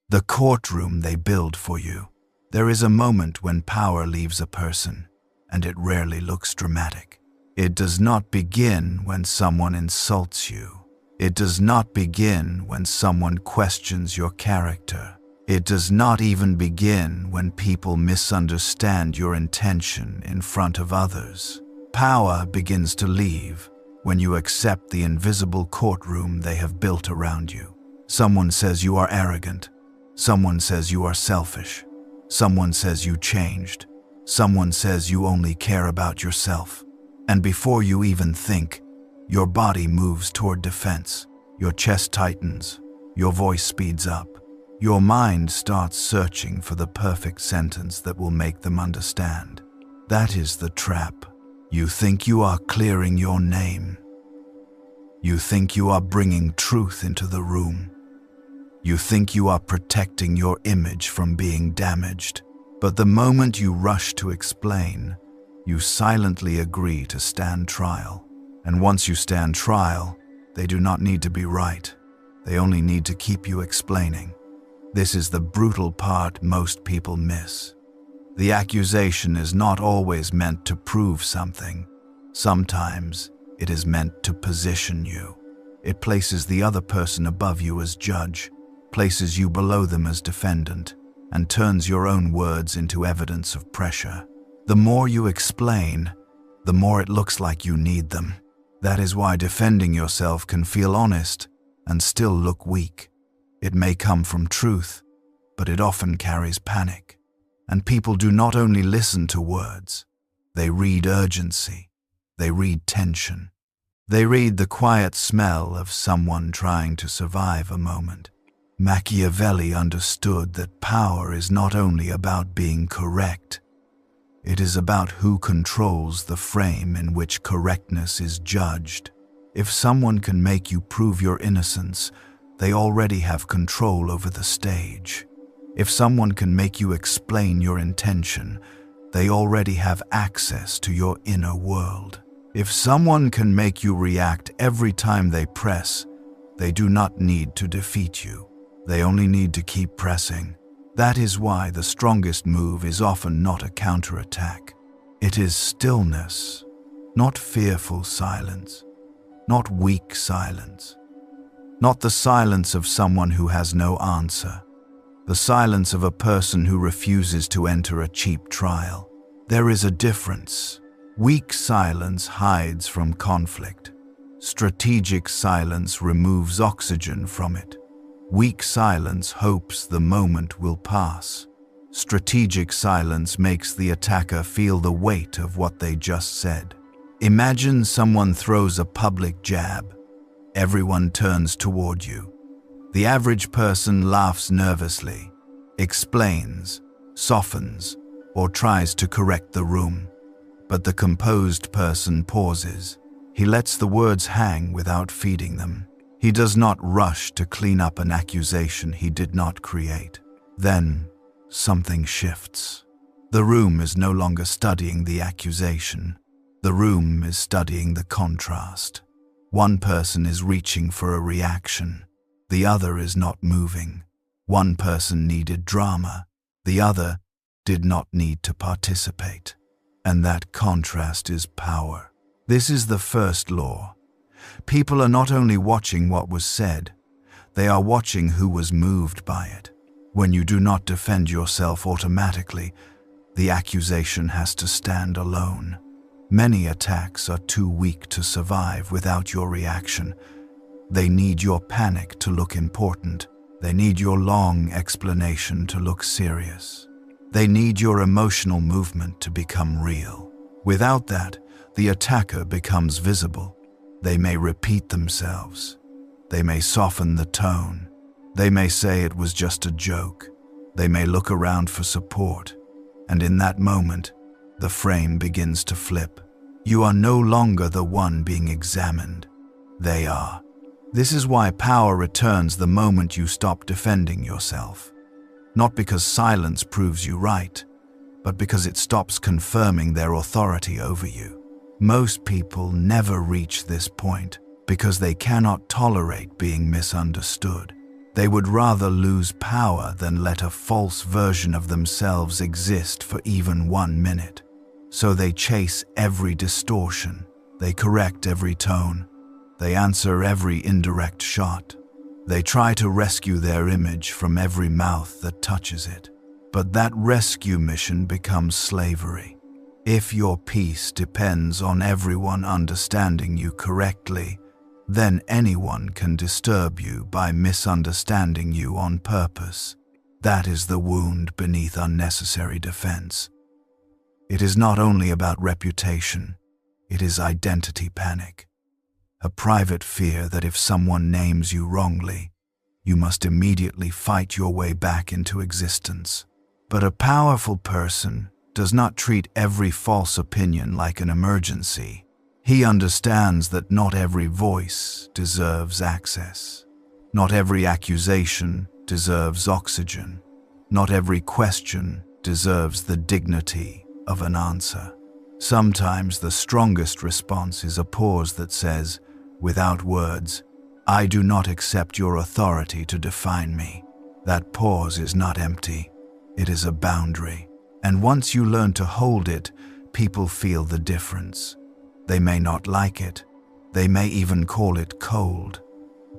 the courtroom they build for you. There is a moment when power leaves a person, and it rarely looks dramatic. It does not begin when someone insults you. It does not begin when someone questions your character. It does not even begin when people misunderstand your intention in front of others. Power begins to leave when you accept the invisible courtroom they have built around you. Someone says you are arrogant. Someone says you are selfish. Someone says you changed. Someone says you only care about yourself. And before you even think, your body moves toward defense. Your chest tightens. Your voice speeds up. Your mind starts searching for the perfect sentence that will make them understand. That is the trap. You think you are clearing your name. You think you are bringing truth into the room. You think you are protecting your image from being damaged. But the moment you rush to explain, you silently agree to stand trial. And once you stand trial, they do not need to be right. They only need to keep you explaining. This is the brutal part most people miss. The accusation is not always meant to prove something. Sometimes it is meant to position you. It places the other person above you as judge, places you below them as defendant, and turns your own words into evidence of pressure. The more you explain, the more it looks like you need them. That is why defending yourself can feel honest and still look weak. It may come from truth, but it often carries panic. And people do not only listen to words, they read urgency, they read tension. They read the quiet smell of someone trying to survive a moment. Machiavelli understood that power is not only about being correct, it is about who controls the frame in which correctness is judged. If someone can make you prove your innocence, they already have control over the stage. If someone can make you explain your intention, they already have access to your inner world. If someone can make you react every time they press, they do not need to defeat you. They only need to keep pressing. That is why the strongest move is often not a counterattack. It is stillness, not fearful silence, not weak silence, not the silence of someone who has no answer. The silence of a person who refuses to enter a cheap trial. There is a difference. Weak silence hides from conflict. Strategic silence removes oxygen from it. Weak silence hopes the moment will pass. Strategic silence makes the attacker feel the weight of what they just said. Imagine someone throws a public jab. Everyone turns toward you. The average person laughs nervously, explains, softens, or tries to correct the room. But the composed person pauses. He lets the words hang without feeding them. He does not rush to clean up an accusation he did not create. Then, something shifts. The room is no longer studying the accusation. The room is studying the contrast. One person is reaching for a reaction. The other is not moving. One person needed drama. The other did not need to participate. And that contrast is power. This is the first law. People are not only watching what was said, they are watching who was moved by it. When you do not defend yourself automatically, the accusation has to stand alone. Many attacks are too weak to survive without your reaction. They need your panic to look important. They need your long explanation to look serious. They need your emotional movement to become real. Without that, the attacker becomes visible. They may repeat themselves. They may soften the tone. They may say it was just a joke. They may look around for support. And in that moment, the frame begins to flip. You are no longer the one being examined. They are. This is why power returns the moment you stop defending yourself. Not because silence proves you right, but because it stops confirming their authority over you. Most people never reach this point because they cannot tolerate being misunderstood. They would rather lose power than let a false version of themselves exist for even 1 minute. So they chase every distortion, they correct every tone, they answer every indirect shot. They try to rescue their image from every mouth that touches it. But that rescue mission becomes slavery. If your peace depends on everyone understanding you correctly, then anyone can disturb you by misunderstanding you on purpose. That is the wound beneath unnecessary defense. It is not only about reputation, it is identity panic. A private fear that if someone names you wrongly, you must immediately fight your way back into existence. But a powerful person does not treat every false opinion like an emergency. He understands that not every voice deserves access. Not every accusation deserves oxygen. Not every question deserves the dignity of an answer. Sometimes the strongest response is a pause that says, without words, "I do not accept your authority to define me." That pause is not empty. It is a boundary. And once you learn to hold it, people feel the difference. They may not like it. They may even call it cold.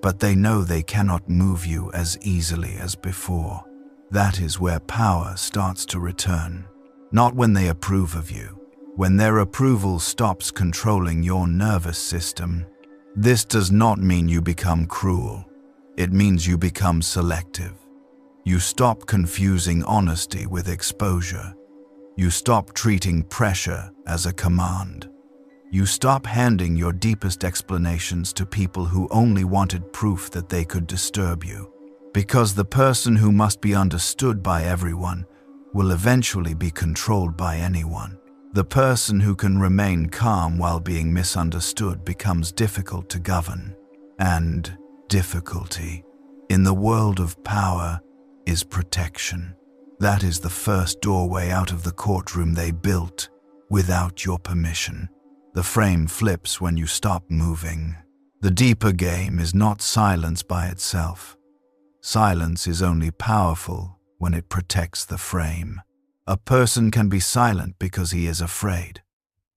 But they know they cannot move you as easily as before. That is where power starts to return. Not when they approve of you. When their approval stops controlling your nervous system. This does not mean you become cruel. It means you become selective. You stop confusing honesty with exposure. You stop treating pressure as a command. You stop handing your deepest explanations to people who only wanted proof that they could disturb you. Because the person who must be understood by everyone will eventually be controlled by anyone. The person who can remain calm while being misunderstood becomes difficult to govern. And difficulty, in the world of power, is protection. That is the first doorway out of the courtroom they built without your permission. The frame flips when you stop moving. The deeper game is not silence by itself. Silence is only powerful when it protects the frame. A person can be silent because he is afraid.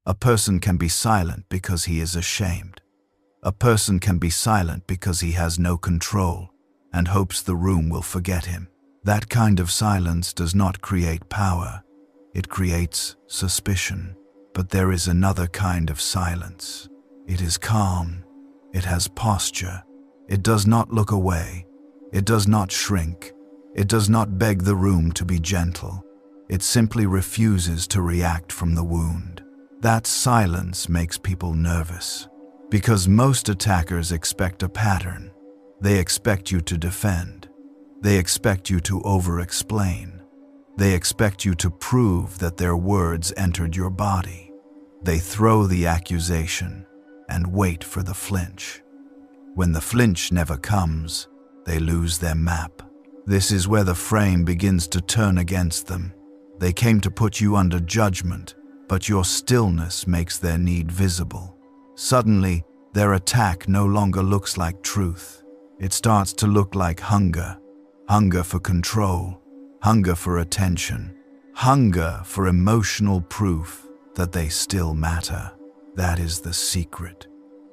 A person can be silent because he is ashamed. A person can be silent because he has no control and hopes the room will forget him. That kind of silence does not create power. It creates suspicion. But there is another kind of silence. It is calm. It has posture. It does not look away. It does not shrink. It does not beg the room to be gentle. It simply refuses to react from the wound. That silence makes people nervous. Because most attackers expect a pattern. They expect you to defend. They expect you to over-explain. They expect you to prove that their words entered your body. They throw the accusation and wait for the flinch. When the flinch never comes, they lose their map. This is where the frame begins to turn against them. They came to put you under judgment, but your stillness makes their need visible. Suddenly, their attack no longer looks like truth. It starts to look like hunger. Hunger for control. Hunger for attention. Hunger for emotional proof that they still matter. That is the secret.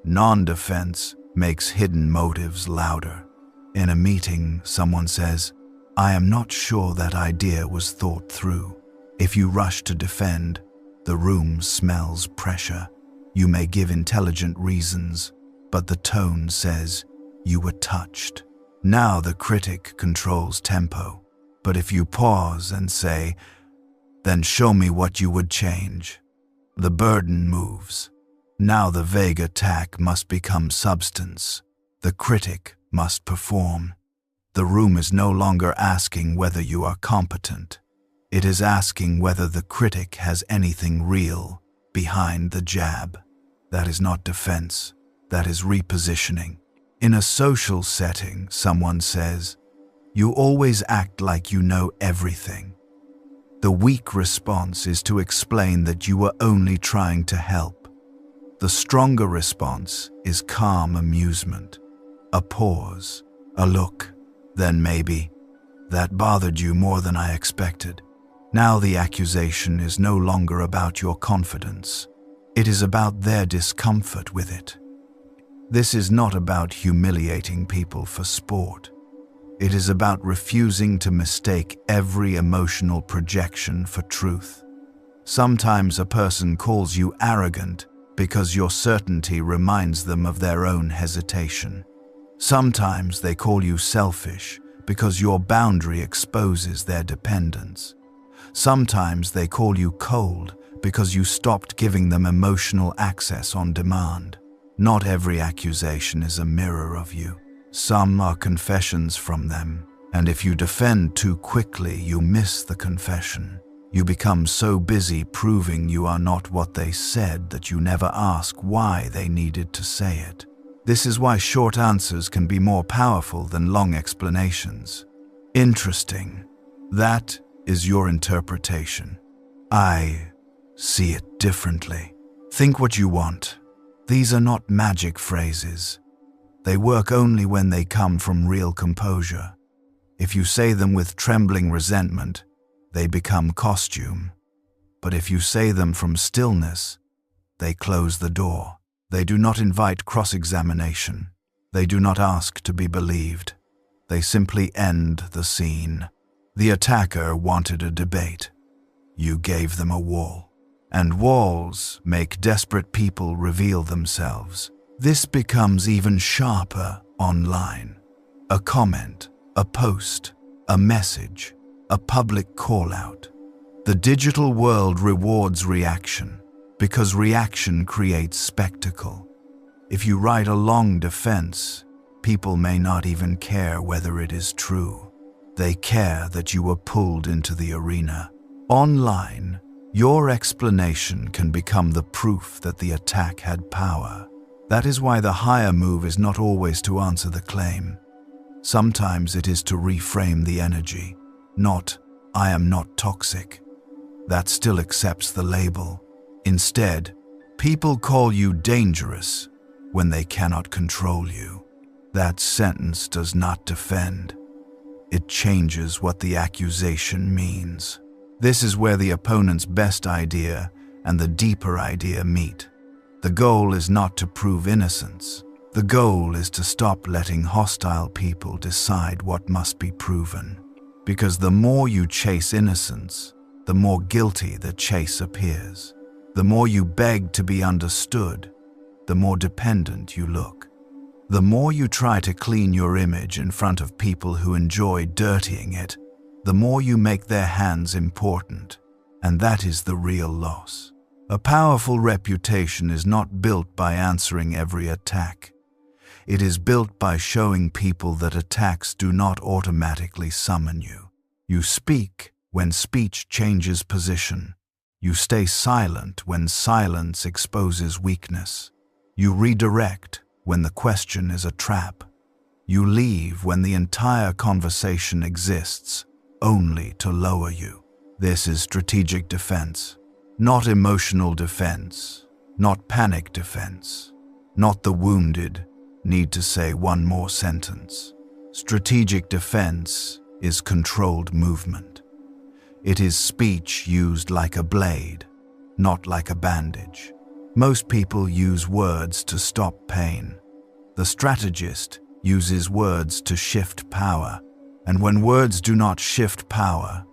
Non-defense makes hidden motives louder. In a meeting, someone says, "I am not sure that idea was thought through." If you rush to defend, the room smells pressure. You may give intelligent reasons, but the tone says you were touched. Now the critic controls tempo. But if you pause and say, "Then show me what you would change," the burden moves. Now the vague attack must become substance. The critic must perform. The room is no longer asking whether you are competent. It is asking whether the critic has anything real behind the jab. That is not defense. That is repositioning. In a social setting, someone says, "You always act like you know everything." The weak response is to explain that you were only trying to help. The stronger response is calm amusement. A pause, a look, Then maybe that bothered you more than I expected. Now the accusation is no longer about your confidence. It is about their discomfort with it. This is not about humiliating people for sport. It is about refusing to mistake every emotional projection for truth. Sometimes a person calls you arrogant because your certainty reminds them of their own hesitation. Sometimes they call you selfish because your boundary exposes their dependence. Sometimes they call you cold because you stopped giving them emotional access on demand. Not every accusation is a mirror of you. Some are confessions from them, and if you defend too quickly, you miss the confession. You become so busy proving you are not what they said that you never ask why they needed to say it. This is why short answers can be more powerful than long explanations. Interesting. That is your interpretation. I see it differently. Think what you want. These are not magic phrases. They work only when they come from real composure. If you say them with trembling resentment, they become costume. But if you say them from stillness, they close the door. They do not invite cross-examination. They do not ask to be believed. They simply end the scene. The attacker wanted a debate. You gave them a wall. And walls make desperate people reveal themselves. This becomes even sharper online. A comment, a post, a message, a public call-out. The digital world rewards reaction because reaction creates spectacle. If you write a long defense, people may not even care whether it is true. They care that you were pulled into the arena. Online, your explanation can become the proof that the attack had power. That is why the higher move is not always to answer the claim. Sometimes it is to reframe the energy. Not, I am not toxic. That still accepts the label. Instead, people call you dangerous when they cannot control you. That sentence does not defend. It changes what the accusation means. This is where the opponent's best idea and the deeper idea meet. The goal is not to prove innocence. The goal is to stop letting hostile people decide what must be proven. Because the more you chase innocence, the more guilty the chase appears. The more you beg to be understood, the more dependent you look. The more you try to clean your image in front of people who enjoy dirtying it, the more you make their hands important, and that is the real loss. A powerful reputation is not built by answering every attack. It is built by showing people that attacks do not automatically summon you. You speak when speech changes position. You stay silent when silence exposes weakness. You redirect when the question is a trap. You leave when the entire conversation exists only to lower you. This is strategic defense, not emotional defense, not panic defense, not the wounded need to say one more sentence. Strategic defense is controlled movement. It is speech used like a blade, not like a bandage. Most people use words to stop pain. The strategist uses words to shift power. And when words do not shift power,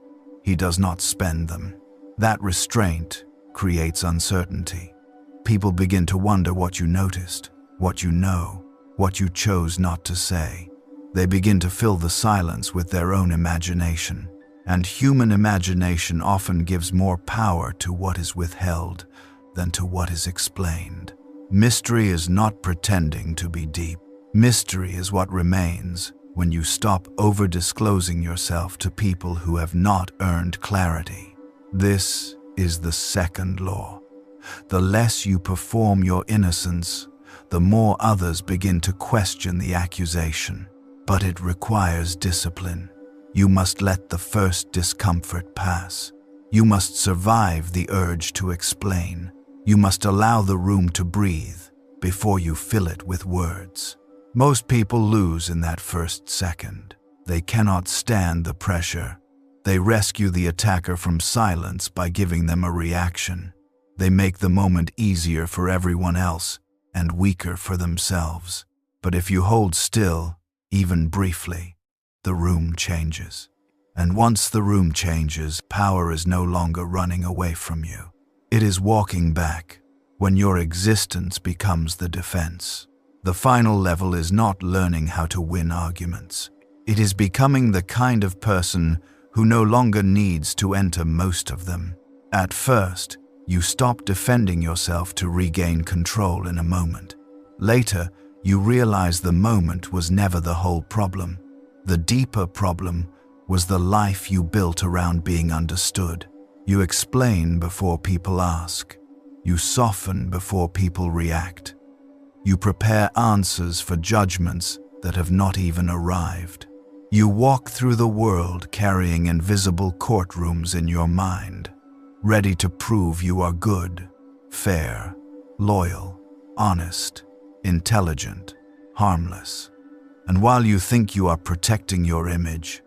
he does not spend them. That restraint creates uncertainty. People begin to wonder what you noticed, what you know, what you chose not to say. They begin to fill the silence with their own imagination. And human imagination often gives more power to what is withheld than to what is explained. Mystery is not pretending to be deep. Mystery is what remains when you stop over-disclosing yourself to people who have not earned clarity. This is the second law. The less you perform your innocence, the more others begin to question the accusation. But it requires discipline. You must let the first discomfort pass. You must survive the urge to explain. You must allow the room to breathe before you fill it with words. Most people lose in that first second. They cannot stand the pressure. They rescue the attacker from silence by giving them a reaction. They make the moment easier for everyone else and weaker for themselves. But if you hold still, even briefly, the room changes. And once the room changes, power is no longer running away from you. It is walking back when your existence becomes the defense. The final level is not learning how to win arguments. It is becoming the kind of person who no longer needs to enter most of them. At first, you stop defending yourself to regain control in a moment. Later, you realize the moment was never the whole problem. The deeper problem was the life you built around being understood. You explain before people ask. You soften before people react. You prepare answers for judgments that have not even arrived. You walk through the world carrying invisible courtrooms in your mind, ready to prove you are good, fair, loyal, honest, intelligent, harmless. And while you think you are protecting your image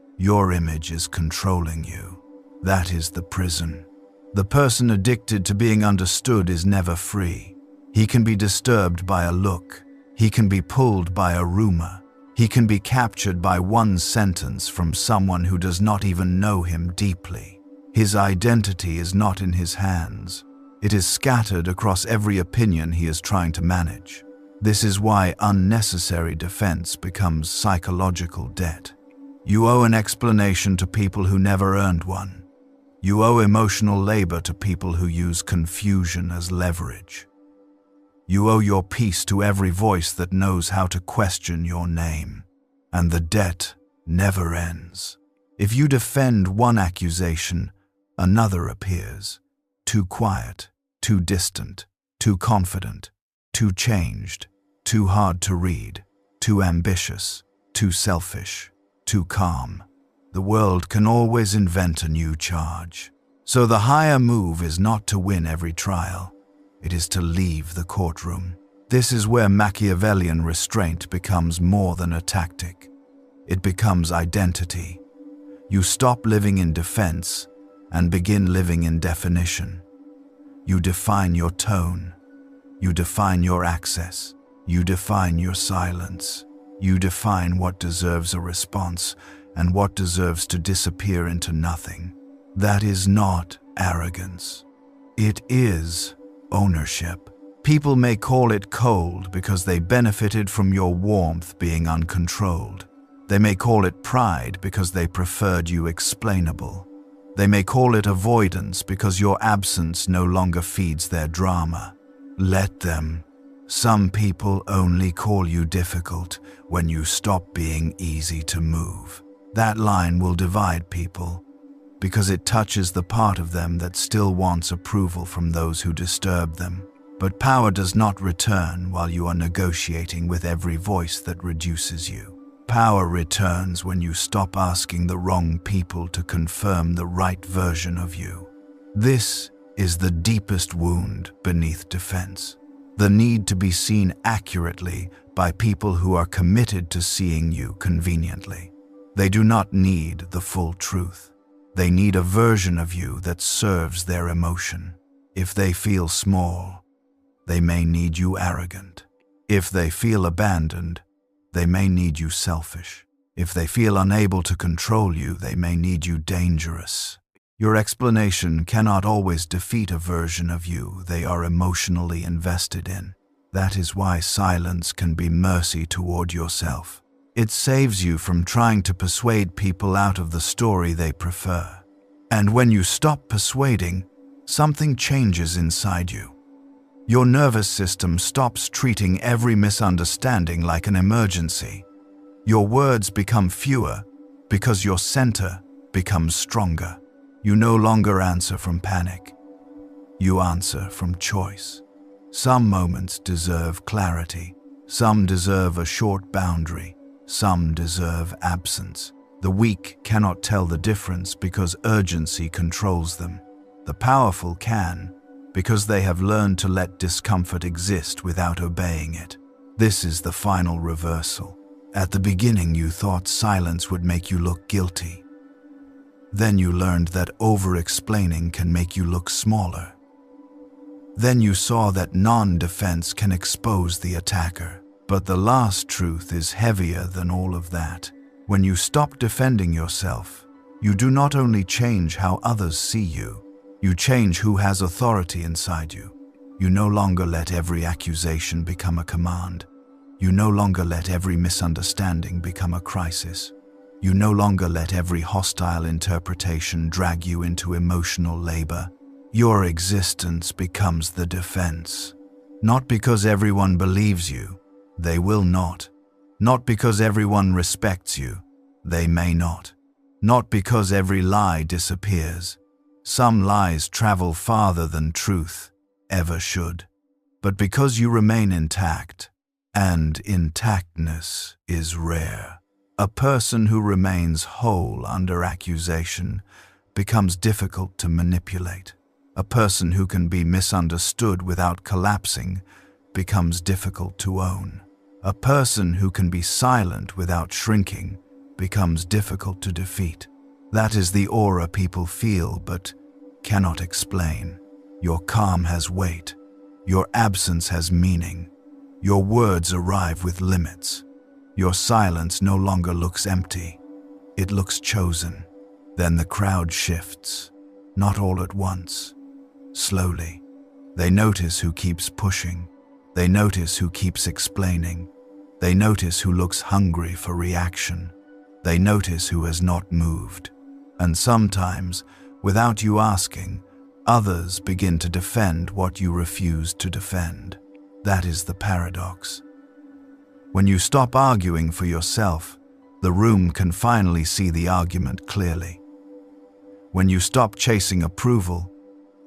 is controlling you. That is the prison. The person addicted to being understood is never free. He can be disturbed by a look. He can be pulled by a rumor. He can be captured by one sentence from someone who does not even know him deeply. His identity is not in his hands. It is scattered across every opinion he is trying to manage. This is why unnecessary defense becomes psychological debt. You owe an explanation to people who never earned one. You owe emotional labor to people who use confusion as leverage. You owe your peace to every voice that knows how to question your name. And the debt never ends. If you defend one accusation, another appears. Too quiet, too distant, too confident, too changed, too hard to read, too ambitious, too selfish, too calm. The world can always invent a new charge. So the higher move is not to win every trial. It is to leave the courtroom. This is where Machiavellian restraint becomes more than a tactic. It becomes identity. You stop living in defense and begin living in definition. You define your tone. You define your access. You define your silence. You define what deserves a response and what deserves to disappear into nothing. That is not arrogance. It is ownership. People may call it cold because they benefited from your warmth being uncontrolled. They may call it pride because they preferred you explainable. They may call it avoidance because your absence no longer feeds their drama. Let them. Some people only call you difficult when you stop being easy to move. That line will divide people because it touches the part of them that still wants approval from those who disturb them. But power does not return while you are negotiating with every voice that reduces you. Power returns when you stop asking the wrong people to confirm the right version of you. This is the deepest wound beneath defense. The need to be seen accurately by people who are committed to seeing you conveniently. They do not need the full truth. They need a version of you that serves their emotion. If they feel small, they may need you arrogant. If they feel abandoned, they may need you selfish. If they feel unable to control you, they may need you dangerous. Your explanation cannot always defeat a version of you they are emotionally invested in. That is why silence can be mercy toward yourself. It saves you from trying to persuade people out of the story they prefer. And when you stop persuading, something changes inside you. Your nervous system stops treating every misunderstanding like an emergency. Your words become fewer because your center becomes stronger. You no longer answer from panic. You answer from choice. Some moments deserve clarity. Some deserve a short boundary. Some deserve absence. The weak cannot tell the difference because urgency controls them. The powerful can, because they have learned to let discomfort exist without obeying it. This is the final reversal. At the beginning, you thought silence would make you look guilty. Then you learned that over-explaining can make you look smaller. Then you saw that non-defense can expose the attacker. But the last truth is heavier than all of that. When you stop defending yourself, you do not only change how others see you, you change who has authority inside you. You no longer let every accusation become a command. You no longer let every misunderstanding become a crisis. You no longer let every hostile interpretation drag you into emotional labor. Your existence becomes the defense. Not because everyone believes you, they will not. Not because everyone respects you, they may not. Not because every lie disappears. Some lies travel farther than truth ever should. But because you remain intact, and intactness is rare. A person who remains whole under accusation becomes difficult to manipulate. A person who can be misunderstood without collapsing becomes difficult to own. A person who can be silent without shrinking becomes difficult to defeat. That is the aura people feel but cannot explain. Your calm has weight. Your absence has meaning. Your words arrive with limits. Your silence no longer looks empty. It looks chosen. Then the crowd shifts, not all at once. Slowly. They notice who keeps pushing. They notice who keeps explaining. They notice who looks hungry for reaction. They notice who has not moved. And sometimes, without you asking, others begin to defend what you refuse to defend. That is the paradox. When you stop arguing for yourself, the room can finally see the argument clearly. When you stop chasing approval,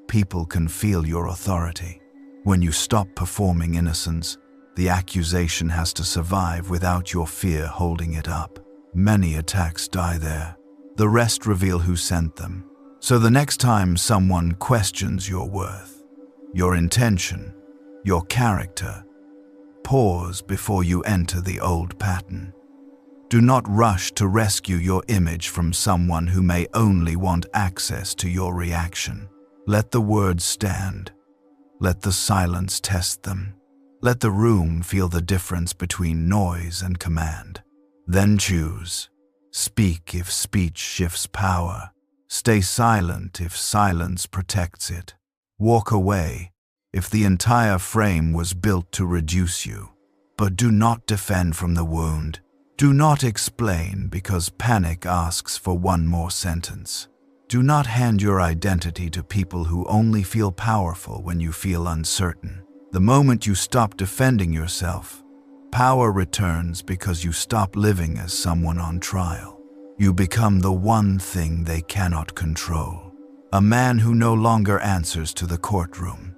people can feel your authority. When you stop performing innocence, the accusation has to survive without your fear holding it up. Many attacks die there. The rest reveal who sent them. So the next time someone questions your worth, your intention, your character, pause before you enter the old pattern. Do not rush to rescue your image from someone who may only want access to your reaction. Let the words stand. Let the silence test them. Let the room feel the difference between noise and command. Then choose. Speak if speech shifts power. Stay silent if silence protects it. Walk away if the entire frame was built to reduce you. But do not defend from the wound. Do not explain because panic asks for one more sentence. Do not hand your identity to people who only feel powerful when you feel uncertain. The moment you stop defending yourself, power returns because you stop living as someone on trial. You become the one thing they cannot control. A man who no longer answers to the courtroom.